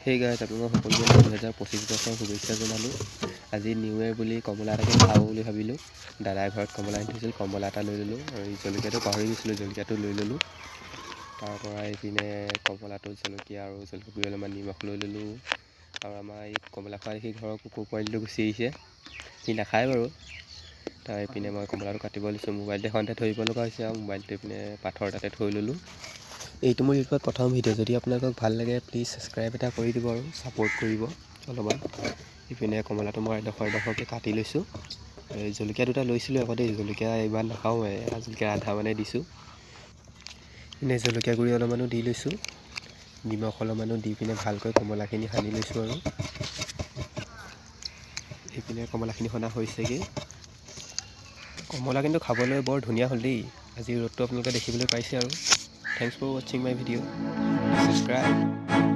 সেই গাইজ আপোনালোকক সকলোকে 2025 বছৰৰ শুভেচ্ছা জনালোঁ। আজি নিউ ইয়েৰ বুলি কমলা এটাকে খাওঁ বুলি ভাবিলোঁ। দাদাই ঘৰত কমলা আনি থৈছিল, কমলা এটা লৈ ল'লোঁ আৰু জলকীয়াটো পাহৰি গৈছিলোঁ, জলকীয়াটো লৈ ল'লোঁ। তাৰপৰা এইপিনে কমলাটো জলকীয়া আৰু জলকীয়া গুড়ি অলপমান নিমখ লৈ ল'লোঁ। আৰু আমাৰ এই কমলা খোৱা দেখি ঘৰৰ কুকুৰ পোৱালিটো গুচি আহিছে, সি নাখায় বাৰু। তাৰ এইপিনে মই কমলাটো কাটিব লৈছোঁ, মোবাইলটো এখনতে ধৰিব লগা হৈছে আৰু মোবাইলটো এইপিনে পাথৰ তাতে থৈ ল'লোঁ। এইটো মোৰ ইউটিউবত প্ৰথম ভিডিঅ', যদি আপোনালোকক ভাল লাগে প্লিজ ছাবস্ক্ৰাইব এটা কৰি দিব আৰু ছাপোৰ্ট কৰিব অলপমান। ইপিনে কমলাটো মই এডোখৰকৈ কাটি লৈছোঁ। জলকীয়া দুটা লৈছিলোঁ আকৌ দেই, জলকীয়া ইমান নাখাওঁ, জলকীয়া আধা মানে দিছোঁ। ইপিনে জলকীয়া গুড়ি অলপমানো দি লৈছোঁ, নিমখ অলপমানো দি পিনে ভালকৈ কমলাখিনি সানি লৈছোঁ আৰু এইপিনে কমলাখিনি সনা হৈছেগৈ। কমলা কিন্তু খাবলৈ বৰ ধুনীয়া হ'ল দেই। আজি ৰ'দটো আপোনালোকে দেখিবলৈ পাইছে আৰু। থেংকছ ফৰ ৱাচিং মাই ভিডিঅ', ছাবস্ক্ৰাইব।